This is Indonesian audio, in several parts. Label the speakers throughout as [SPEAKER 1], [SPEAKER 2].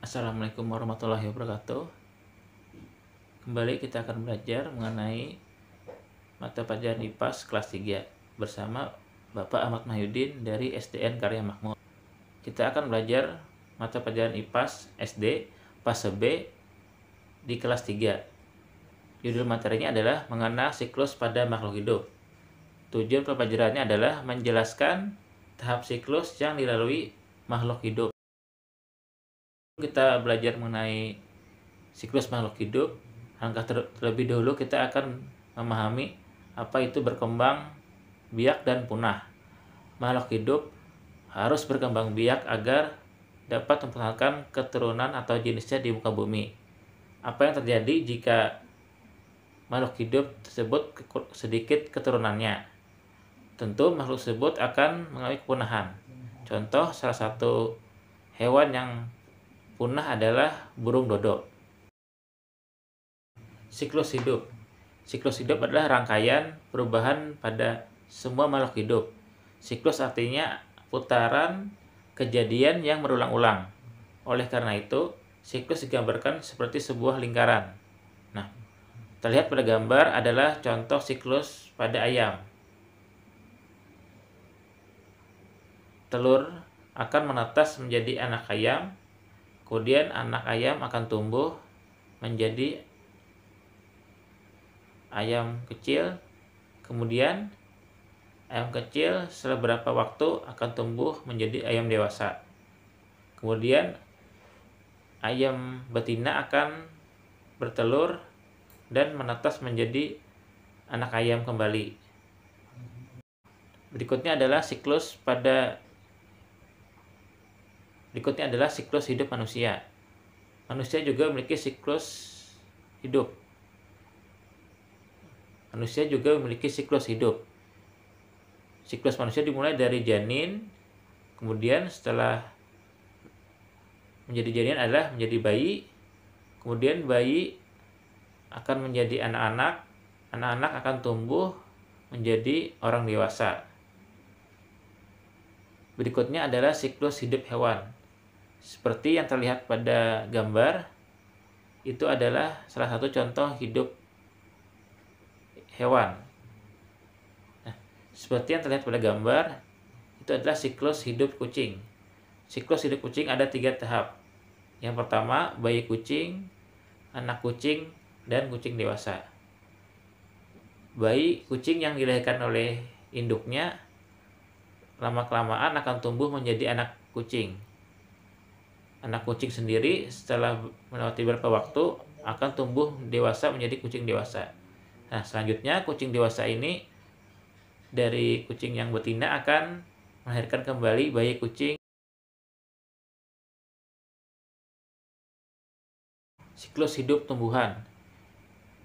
[SPEAKER 1] Assalamualaikum warahmatullahi wabarakatuh. Kembali kita akan belajar mengenai mata pelajaran IPAS kelas 3 bersama Bapak Ahmad Mahyudin dari SDN Karya Makmur. Kita akan belajar mata pelajaran IPAS SD fase B di kelas 3. Judul materinya adalah mengenal siklus pada makhluk hidup. Tujuan pelajarannya adalah menjelaskan tahap siklus yang dilalui makhluk hidup. Kita belajar mengenai siklus makhluk hidup, terlebih dahulu kita akan memahami apa itu berkembang biak dan punah. Makhluk hidup harus berkembang biak agar dapat mempertahankan keturunan atau jenisnya di muka bumi. Apa yang terjadi jika makhluk hidup tersebut sedikit keturunannya? Tentu makhluk tersebut akan mengalami kepunahan. Contoh salah satu hewan yang punah adalah burung dodo. Siklus hidup. Siklus hidup adalah rangkaian perubahan pada semua makhluk hidup. Siklus artinya putaran kejadian yang berulang-ulang. Oleh karena itu, siklus digambarkan seperti sebuah lingkaran. Nah, terlihat pada gambar adalah contoh siklus pada ayam. Telur akan menetas menjadi anak ayam, kemudian anak ayam akan tumbuh menjadi ayam kecil, kemudian ayam kecil setelah beberapa waktu akan tumbuh menjadi ayam dewasa. Kemudian ayam betina akan bertelur dan menetas menjadi anak ayam kembali. Berikutnya adalah siklus hidup manusia. Manusia juga memiliki siklus hidup. Siklus manusia dimulai dari janin, kemudian setelah menjadi janin adalah menjadi bayi, kemudian bayi akan menjadi anak-anak, anak-anak akan tumbuh menjadi orang dewasa. Berikutnya adalah siklus hidup hewan. Seperti yang terlihat pada gambar, itu adalah salah satu contoh hidup hewan. Nah, seperti yang terlihat pada gambar, itu adalah siklus hidup kucing. Siklus hidup kucing ada 3 tahap. Yang pertama, bayi kucing, anak kucing, dan kucing dewasa. Bayi kucing yang dilahirkan oleh induknya lama-kelamaan akan tumbuh menjadi anak kucing. Anak kucing sendiri setelah melewati beberapa waktu akan tumbuh dewasa menjadi kucing dewasa. Nah, selanjutnya kucing dewasa ini dari kucing yang betina akan melahirkan kembali bayi kucing. Siklus hidup tumbuhan.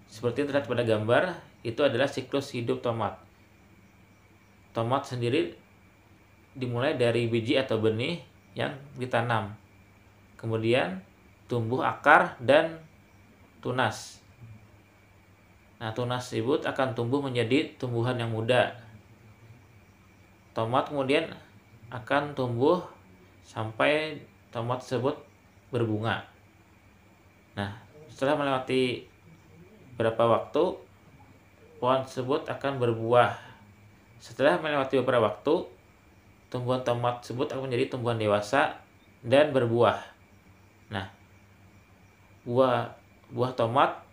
[SPEAKER 1] Seperti yang terlihat pada gambar, itu adalah siklus hidup tomat. Tomat sendiri dimulai dari biji atau benih yang ditanam. Kemudian tumbuh akar dan tunas. Nah, tunas tersebut akan tumbuh menjadi tumbuhan yang muda. Tomat kemudian akan tumbuh sampai tomat tersebut berbunga. Nah, setelah melewati beberapa waktu, pohon tersebut akan berbuah. Setelah melewati beberapa waktu, tumbuhan tomat tersebut akan menjadi tumbuhan dewasa dan berbuah. Nah, buah tomat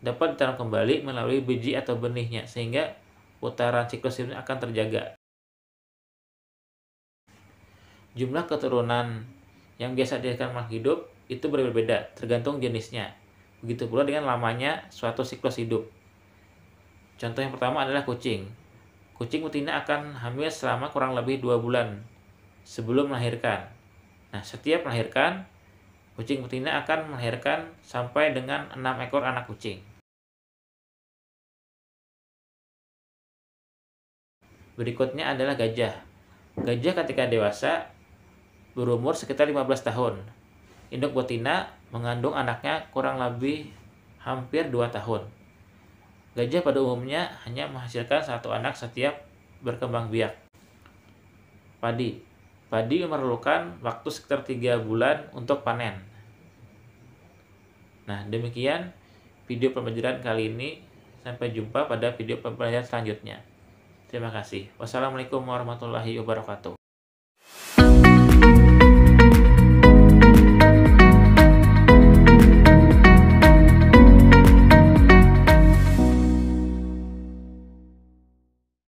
[SPEAKER 1] dapat ditanam kembali melalui biji atau benihnya, sehingga putaran siklus ini akan terjaga. Jumlah keturunan yang biasa dilahirkan makhluk hidup itu berbeda tergantung jenisnya. Begitu pula dengan lamanya suatu siklus hidup. Contoh yang pertama adalah kucing. Kucing betina akan hamil selama kurang lebih 2 bulan sebelum melahirkan. Nah, setiap melahirkan, kucing betina akan melahirkan sampai dengan 6 ekor anak kucing. Berikutnya adalah gajah. Gajah ketika dewasa berumur sekitar 15 tahun. Induk betina mengandung anaknya kurang lebih hampir 2 tahun. Gajah pada umumnya hanya menghasilkan 1 anak setiap berkembang biak. Padi memerlukan waktu sekitar 3 bulan untuk panen. Nah, demikian video pembelajaran kali ini. Sampai jumpa pada video pembelajaran selanjutnya. Terima kasih. Wassalamualaikum warahmatullahi wabarakatuh.